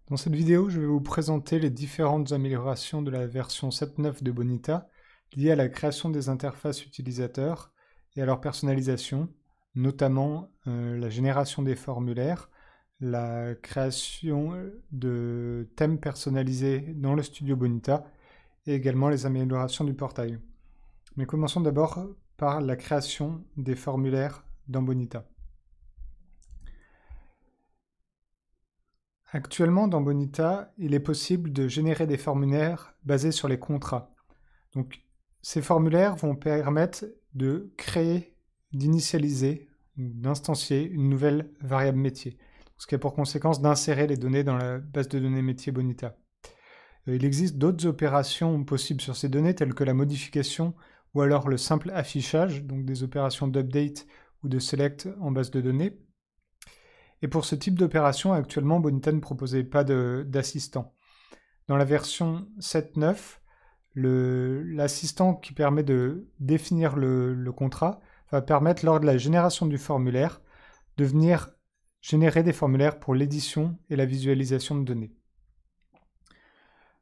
Dans cette vidéo, je vais vous présenter les différentes améliorations de la version 7.9 de Bonita liées à la création des interfaces utilisateurs et à leur personnalisation, notamment la génération des formulaires, la création de thèmes personnalisés dans le studio Bonita et également les améliorations du portail. Mais commençons d'abord par la création des formulaires dans Bonita. Actuellement, dans Bonita, il est possible de générer des formulaires basés sur les contrats. Donc, ces formulaires vont permettre de créer, d'initialiser, d'instancier une nouvelle variable métier, ce qui a pour conséquence d'insérer les données dans la base de données métier Bonita. Il existe d'autres opérations possibles sur ces données, telles que la modification ou alors le simple affichage, donc des opérations d'update ou de select en base de données. Et pour ce type d'opération, actuellement, Bonita ne proposait pas d'assistant. Dans la version 7.9, l'assistant qui permet de définir le contrat va permettre, lors de la génération du formulaire, de venir générer des formulaires pour l'édition et la visualisation de données.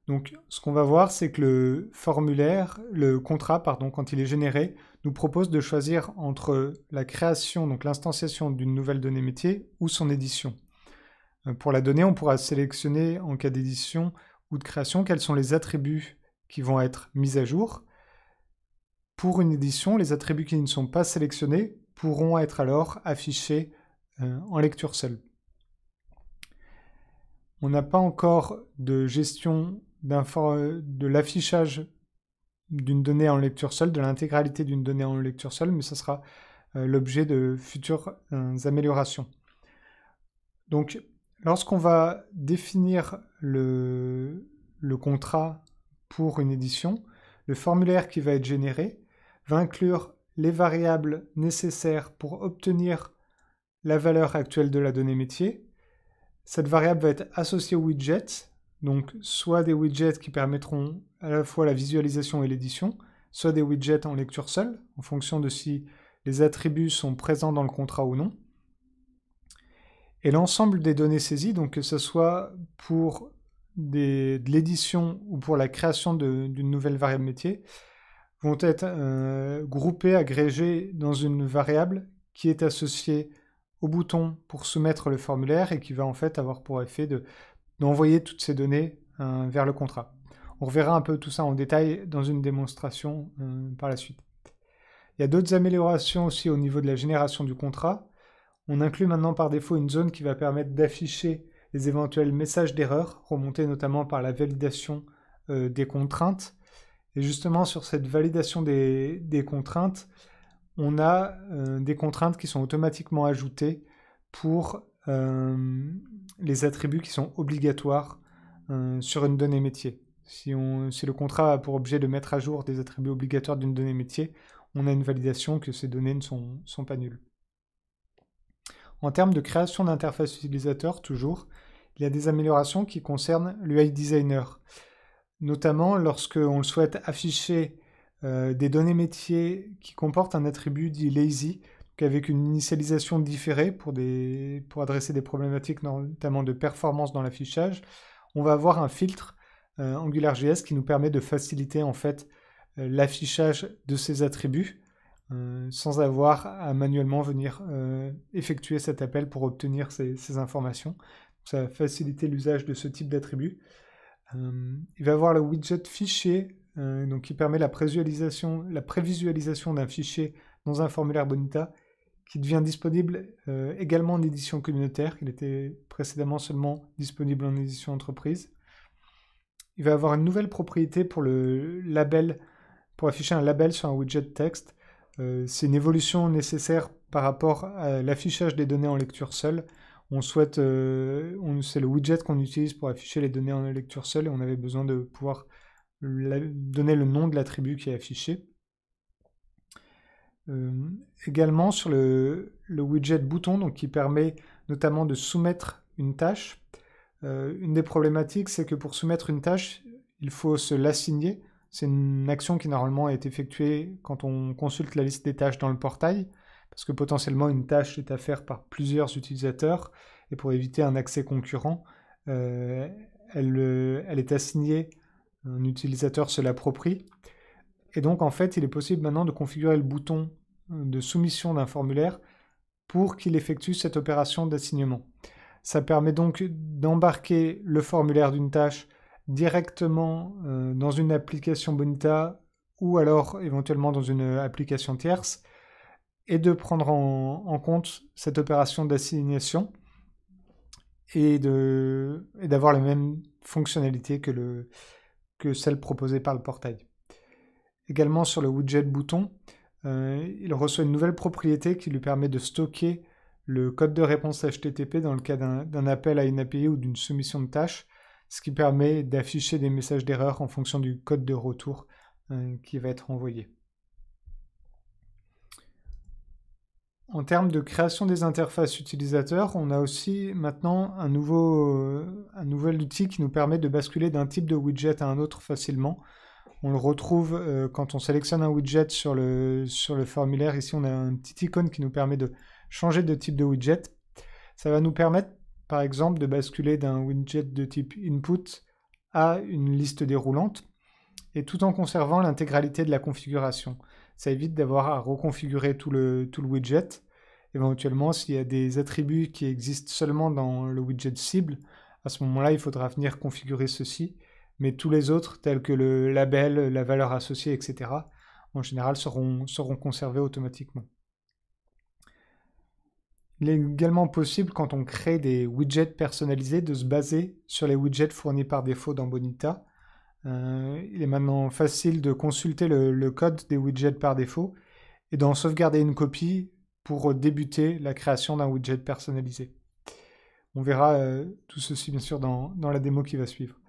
Donc, ce qu'on va voir, c'est que le contrat, quand il est généré, nous propose de choisir entre la création, donc l'instanciation d'une nouvelle donnée métier ou son édition. Pour la donnée, on pourra sélectionner en cas d'édition ou de création quels sont les attributs qui vont être mis à jour. Pour une édition, les attributs qui ne sont pas sélectionnés pourront être alors affichés en lecture seule. On n'a pas encore de gestion de l'affichage d'une donnée en lecture seule, de l'intégralité d'une donnée en lecture seule, mais ça sera l'objet de futures améliorations. Donc, lorsqu'on va définir le contrat pour une édition, le formulaire qui va être généré va inclure les variables nécessaires pour obtenir la valeur actuelle de la donnée métier. Cette variable va être associée aux widgets, donc soit des widgets qui permettront à la fois la visualisation et l'édition, soit des widgets en lecture seule, en fonction de si les attributs sont présents dans le contrat ou non. Et l'ensemble des données saisies, donc que ce soit pour de l'édition ou pour la création d'une nouvelle variable métier, vont être groupées, agrégées dans une variable qui est associée au bouton pour soumettre le formulaire et qui va en fait avoir pour effet d'envoyer toutes ces données vers le contrat. On reverra un peu tout ça en détail dans une démonstration par la suite. Il y a d'autres améliorations aussi au niveau de la génération du contrat. On inclut maintenant par défaut une zone qui va permettre d'afficher les éventuels messages d'erreur, remontés notamment par la validation des contraintes. Et justement, sur cette validation des contraintes, on a des contraintes qui sont automatiquement ajoutées pour les attributs qui sont obligatoires sur une donnée métier. Si le contrat a pour objet de mettre à jour des attributs obligatoires d'une donnée métier, on a une validation que ces données ne sont pas nulles. En termes de création d'interface utilisateur, toujours, il y a des améliorations qui concernent l'UI Designer. Notamment lorsque on souhaite afficher des données métiers qui comportent un attribut dit lazy, avec une initialisation différée pour adresser des problématiques notamment de performance dans l'affichage, on va avoir un filtre AngularJS qui nous permet de faciliter en fait l'affichage de ces attributs sans avoir à manuellement venir effectuer cet appel pour obtenir ces informations. Ça va faciliter l'usage de ce type d'attribut. Il va y avoir le widget fichier donc qui permet la prévisualisation d'un fichier dans un formulaire Bonita qui devient disponible également en édition communautaire. Il était précédemment seulement disponible en édition entreprise. Il va y avoir une nouvelle propriété pour le label, pour afficher un label sur un widget texte. C'est une évolution nécessaire par rapport à l'affichage des données en lecture seule. C'est le widget qu'on utilise pour afficher les données en lecture seule et on avait besoin de pouvoir donner le nom de l'attribut qui est affiché. Également sur le widget bouton, donc qui permet notamment de soumettre une tâche. Une des problématiques, c'est que pour soumettre une tâche, il faut se l'assigner. C'est une action qui normalement est effectuée quand on consulte la liste des tâches dans le portail, parce que potentiellement une tâche est à faire par plusieurs utilisateurs, et pour éviter un accès concurrent, elle est assignée, un utilisateur se l'approprie. Et donc en fait, il est possible maintenant de configurer le bouton de soumission d'un formulaire pour qu'il effectue cette opération d'assignement. Ça permet donc d'embarquer le formulaire d'une tâche directement dans une application Bonita ou alors éventuellement dans une application tierce et de prendre en compte cette opération d'assignation et d'avoir la même fonctionnalité que celle proposée par le portail. Également sur le widget bouton, il reçoit une nouvelle propriété qui lui permet de stocker le code de réponse HTTP dans le cas d'un appel à une API ou d'une soumission de tâche, ce qui permet d'afficher des messages d'erreur en fonction du code de retour qui va être envoyé. En termes de création des interfaces utilisateurs, on a aussi maintenant un nouvel outil qui nous permet de basculer d'un type de widget à un autre facilement. On le retrouve quand on sélectionne un widget sur le formulaire. Ici, on a une petite icône qui nous permet de changer de type de widget. Ça va nous permettre, par exemple, de basculer d'un widget de type input à une liste déroulante, et tout en conservant l'intégralité de la configuration. Ça évite d'avoir à reconfigurer tout le widget. Éventuellement, s'il y a des attributs qui existent seulement dans le widget cible, à ce moment-là, il faudra venir configurer ceci. Mais tous les autres, tels que le label, la valeur associée, etc., en général, seront conservés automatiquement. Il est également possible, quand on crée des widgets personnalisés, de se baser sur les widgets fournis par défaut dans Bonita. Il est maintenant facile de consulter le code des widgets par défaut et d'en sauvegarder une copie pour débuter la création d'un widget personnalisé. On verra tout ceci bien sûr dans la démo qui va suivre.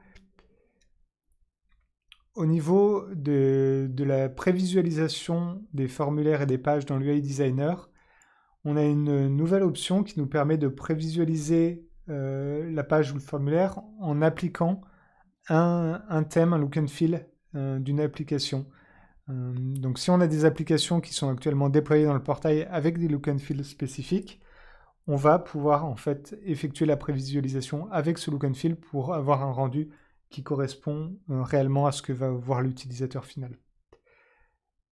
Au niveau de la prévisualisation des formulaires et des pages dans l'UI Designer, on a une nouvelle option qui nous permet de prévisualiser la page ou le formulaire en appliquant un thème, un look and feel d'une application. Donc si on a des applications qui sont actuellement déployées dans le portail avec des look and feel spécifiques, on va pouvoir en fait effectuer la prévisualisation avec ce look and feel pour avoir un rendu qui correspond réellement à ce que va voir l'utilisateur final.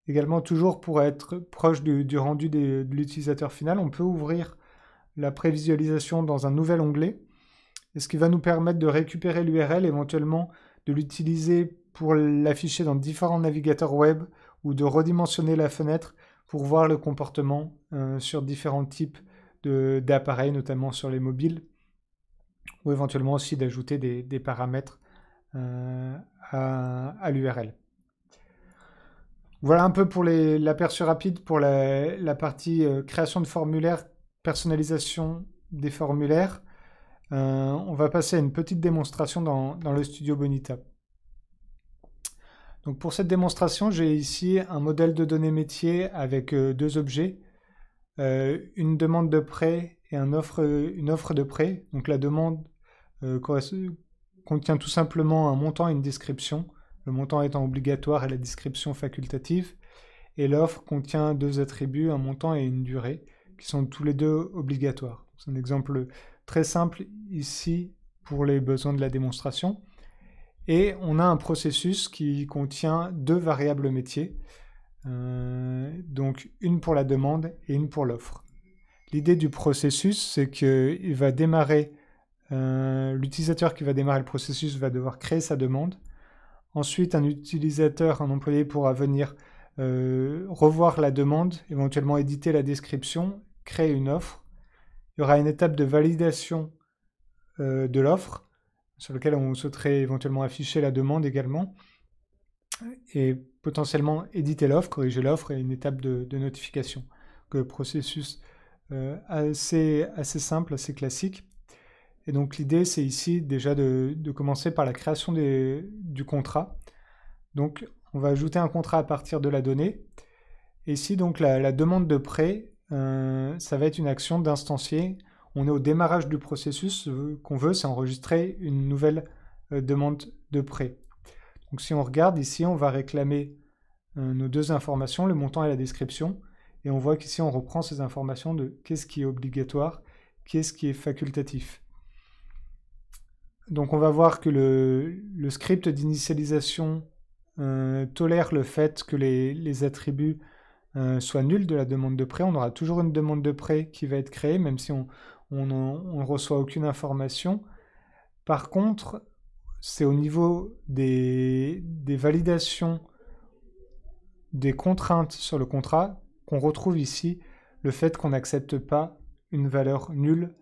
Également, toujours pour être proche du rendu de l'utilisateur final, on peut ouvrir la prévisualisation dans un nouvel onglet, et ce qui va nous permettre de récupérer l'URL, éventuellement de l'utiliser pour l'afficher dans différents navigateurs web ou de redimensionner la fenêtre pour voir le comportement sur différents types d'appareils, notamment sur les mobiles, ou éventuellement aussi d'ajouter des paramètres à l'URL. Voilà un peu pour l'aperçu rapide pour la partie création de formulaires, personnalisation des formulaires. On va passer à une petite démonstration dans le studio Bonita. Donc pour cette démonstration, j'ai ici un modèle de données métier avec deux objets, une demande de prêt et une offre de prêt. Donc la demande contient tout simplement un montant et une description, le montant étant obligatoire et la description facultative, et l'offre contient deux attributs, un montant et une durée, qui sont tous les deux obligatoires. C'est un exemple très simple ici pour les besoins de la démonstration. Et on a un processus qui contient deux variables métiers, donc une pour la demande et une pour l'offre. L'idée du processus, c'est qu'il va démarrer, l'utilisateur qui va démarrer le processus va devoir créer sa demande. Ensuite, un utilisateur, un employé pourra venir revoir la demande, éventuellement éditer la description, créer une offre. Il y aura une étape de validation de l'offre, sur laquelle on souhaiterait éventuellement afficher la demande également, et potentiellement éditer l'offre, corriger l'offre, et une étape de notification. Donc, processus assez simple, assez classique. Et donc l'idée, c'est ici déjà de commencer par la création du contrat. Donc on va ajouter un contrat à partir de la donnée. Et ici, donc la demande de prêt, ça va être une action d'instancier. On est au démarrage du processus. Ce qu'on veut, c'est enregistrer une nouvelle demande de prêt. Donc si on regarde ici, on va réclamer nos deux informations, le montant et la description. Et on voit qu'ici, on reprend ces informations de qu'est-ce qui est obligatoire, qu'est-ce qui est facultatif. Donc on va voir que le script d'initialisation tolère le fait que les attributs soient nuls de la demande de prêt. On aura toujours une demande de prêt qui va être créée, même si on ne reçoit aucune information. Par contre, c'est au niveau des validations des contraintes sur le contrat qu'on retrouve ici le fait qu'on n'accepte pas une valeur nulle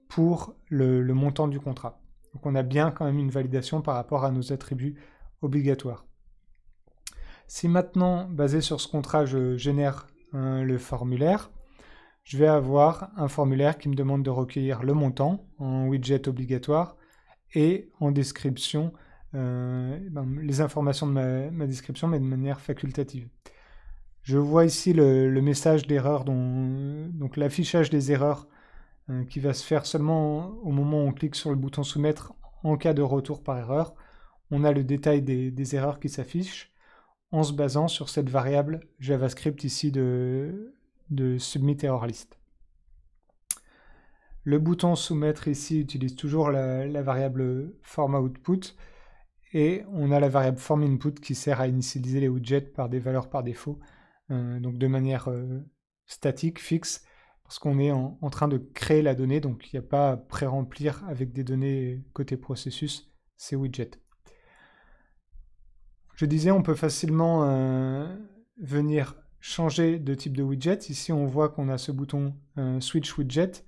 pour le montant du contrat. Donc on a bien quand même une validation par rapport à nos attributs obligatoires. Si maintenant, basé sur ce contrat, je génère le formulaire, je vais avoir un formulaire qui me demande de recueillir le montant en widget obligatoire et en description, les informations de ma description, mais de manière facultative. Je vois ici le message d'erreur, donc l'affichage des erreurs qui va se faire seulement au moment où on clique sur le bouton soumettre en cas de retour par erreur. On a le détail des erreurs qui s'affichent en se basant sur cette variable JavaScript ici de submit error list. Le bouton soumettre ici utilise toujours la variable form output et on a la variable form input qui sert à initialiser les widgets par des valeurs par défaut, donc de manière statique, fixe, parce qu'on est en train de créer la donnée, donc il n'y a pas à pré-remplir avec des données côté processus ces widgets. Je disais, on peut facilement venir changer de type de widget. Ici, on voit qu'on a ce bouton Switch Widget.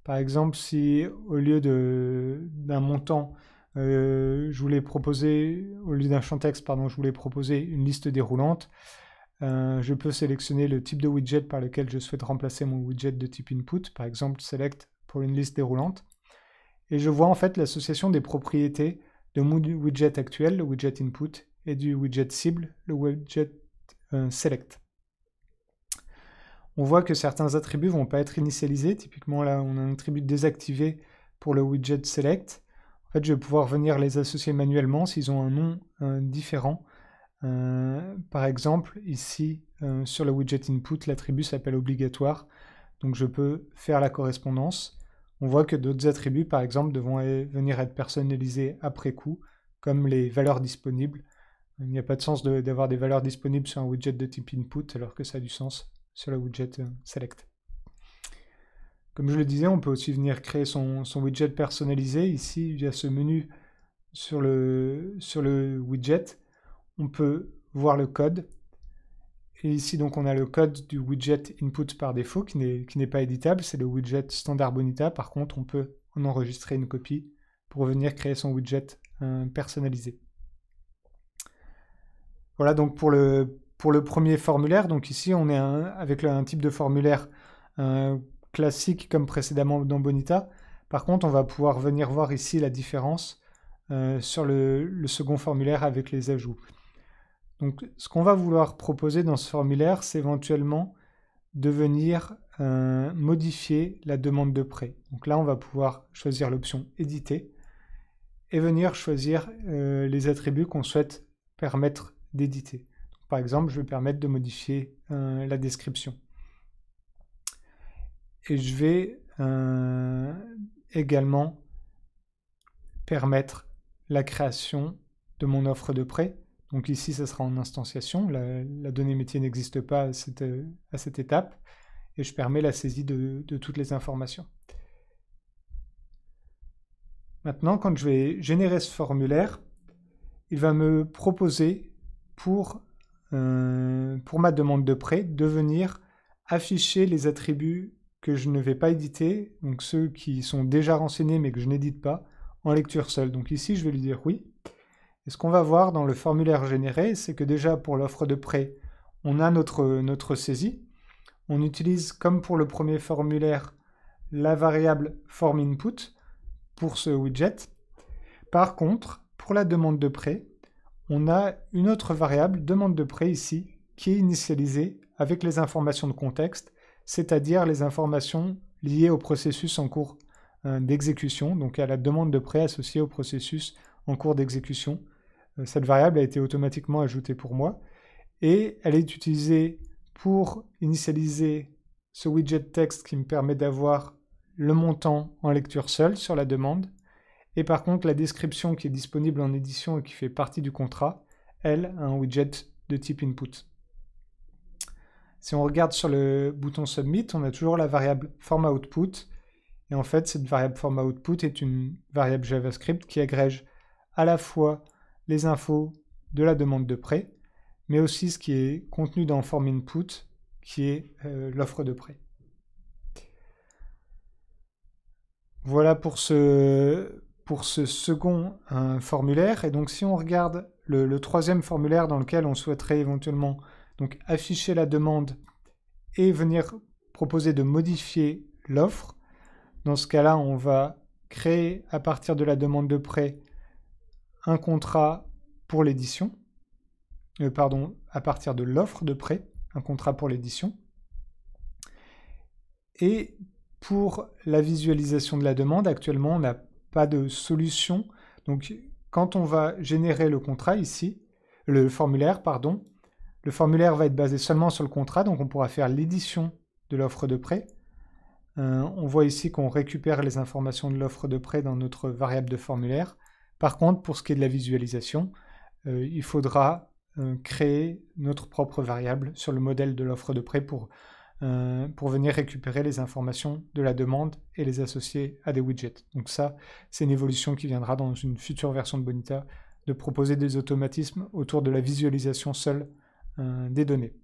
Par exemple, si au lieu d'un montant, je voulais proposer, au lieu d'un champ texte, pardon, je voulais proposer une liste déroulante, je peux sélectionner le type de widget par lequel je souhaite remplacer mon widget de type input, par exemple select pour une liste déroulante. Et je vois en fait l'association des propriétés de mon widget actuel, le widget input, et du widget cible, le widget select. On voit que certains attributs ne vont pas être initialisés. Typiquement, là, on a un attribut désactivé pour le widget select. En fait, je vais pouvoir venir les associer manuellement s'ils ont un nom différent. Par exemple, ici, sur le widget input, l'attribut s'appelle obligatoire. Donc, je peux faire la correspondance. On voit que d'autres attributs, par exemple, devront venir être personnalisés après coup, comme les valeurs disponibles. Il n'y a pas de sens d'avoir des valeurs disponibles sur un widget de type input, alors que ça a du sens sur le widget select. Comme je le disais, on peut aussi venir créer son widget personnalisé. Ici, il y a ce menu sur le widget. On peut voir le code. Et ici, donc, on a le code du widget input par défaut qui n'est pas éditable. C'est le widget standard Bonita. Par contre, on peut en enregistrer une copie pour venir créer son widget personnalisé. Voilà donc pour le premier formulaire. Donc ici, on est avec un type de formulaire classique comme précédemment dans Bonita. Par contre, on va pouvoir venir voir ici la différence sur le second formulaire avec les ajouts. Donc, ce qu'on va vouloir proposer dans ce formulaire, c'est éventuellement de venir modifier la demande de prêt. Donc là, on va pouvoir choisir l'option « Éditer » et venir choisir les attributs qu'on souhaite permettre d'éditer. Par exemple, je vais permettre de modifier la description. Et je vais également permettre la création de mon offre de prêt. Donc ici, ça sera en instanciation. La donnée métier n'existe pas à cette étape. Et je permets la saisie de toutes les informations. Maintenant, quand je vais générer ce formulaire, il va me proposer pour ma demande de prêt de venir afficher les attributs que je ne vais pas éditer, donc ceux qui sont déjà renseignés mais que je n'édite pas, en lecture seule. Donc ici, je vais lui dire oui. Et ce qu'on va voir dans le formulaire généré, c'est que déjà pour l'offre de prêt, on a notre saisie. On utilise, comme pour le premier formulaire, la variable formInput pour ce widget. Par contre, pour la demande de prêt, on a une autre variable, demande de prêt ici, qui est initialisée avec les informations de contexte, c'est-à-dire les informations liées au processus en cours d'exécution, donc à la demande de prêt associée au processus en cours d'exécution. Cette variable a été automatiquement ajoutée pour moi et elle est utilisée pour initialiser ce widget texte qui me permet d'avoir le montant en lecture seule sur la demande Et par contre, la description qui est disponible en édition et qui fait partie du contrat, elle, a un widget de type input. Si on regarde sur le bouton Submit, on a toujours la variable format_output. Et en fait, cette variable format_output est une variable JavaScript qui agrège à la fois les infos de la demande de prêt, mais aussi ce qui est contenu dans form_input, qui est l'offre de prêt. Voilà pour ce second formulaire. Et donc si on regarde le troisième formulaire dans lequel on souhaiterait éventuellement donc, afficher la demande et venir proposer de modifier l'offre, dans ce cas-là, on va créer à partir de la demande de prêt un contrat pour l'édition. À partir de l'offre de prêt, un contrat pour l'édition. Et pour la visualisation de la demande, actuellement, on n'a pas de solution. Donc, quand on va générer le contrat ici, le formulaire va être basé seulement sur le contrat, donc on pourra faire l'édition de l'offre de prêt. On voit ici qu'on récupère les informations de l'offre de prêt dans notre variable de formulaire. Par contre, pour ce qui est de la visualisation, il faudra créer notre propre variable sur le modèle de l'offre de prêt pour venir récupérer les informations de la demande et les associer à des widgets. Donc ça, c'est une évolution qui viendra dans une future version de Bonita, de proposer des automatismes autour de la visualisation seule des données.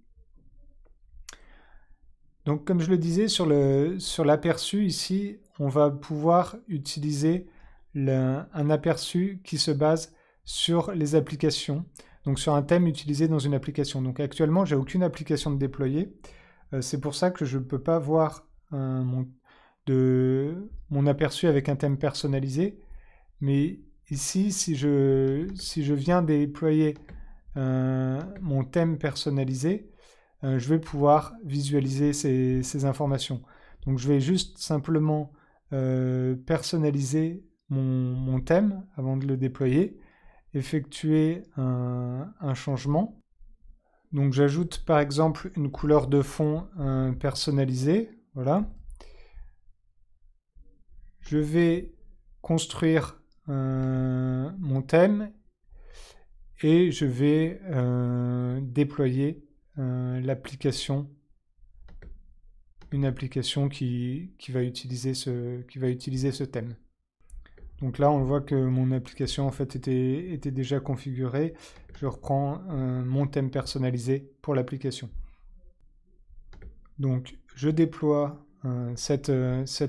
Donc comme je le disais, sur l'aperçu ici, on va pouvoir utiliser un aperçu qui se base sur les applications, donc sur un thème utilisé dans une application. Donc actuellement, j'ai aucune application de déployer. C'est pour ça que je ne peux pas voir mon aperçu avec un thème personnalisé. Mais ici, si je viens déployer mon thème personnalisé, je vais pouvoir visualiser ces informations. Donc je vais juste simplement personnaliser mon thème avant de le déployer, effectuer un changement. Donc j'ajoute par exemple une couleur de fond personnalisée, voilà. Je vais construire mon thème et je vais déployer l'application, une application qui va utiliser ce thème. Donc là, on voit que mon application en fait était déjà configurée. Je reprends mon thème personnalisé pour l'application. Donc, je déploie cette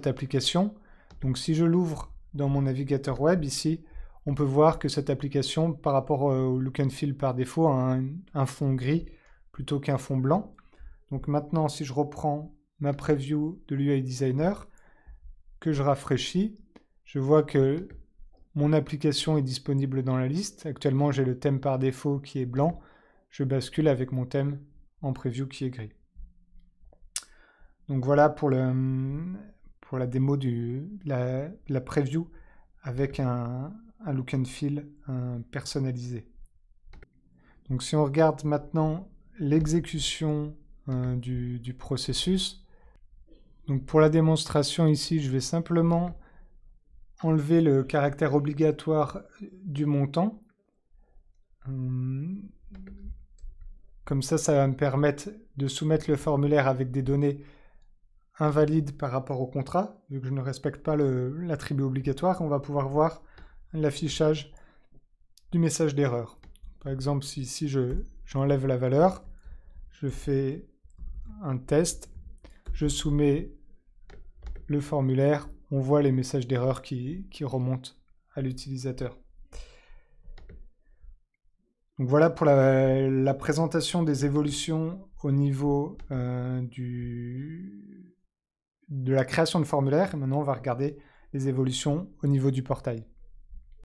application. Donc, si je l'ouvre dans mon navigateur web, ici, on peut voir que cette application, par rapport au look and feel par défaut, a un fond gris plutôt qu'un fond blanc. Donc maintenant, si je reprends ma preview de l'UI Designer, que je rafraîchis, je vois que mon application est disponible dans la liste. Actuellement, j'ai le thème par défaut qui est blanc. Je bascule avec mon thème en preview qui est gris. Donc voilà pour la démo de la preview avec un look and feel personnalisé. Donc si on regarde maintenant l'exécution du processus, donc pour la démonstration ici, je vais simplement enlever le caractère obligatoire du montant. Comme ça va me permettre de soumettre le formulaire avec des données invalides par rapport au contrat, vu que je ne respecte pas l'attribut obligatoire. On va pouvoir voir l'affichage du message d'erreur. Par exemple, si ici j'enlève la valeur, je fais un test, je soumets le formulaire, on voit les messages d'erreur qui remontent à l'utilisateur. Donc voilà pour la présentation des évolutions au niveau de la création de formulaire. Et maintenant, on va regarder les évolutions au niveau du portail.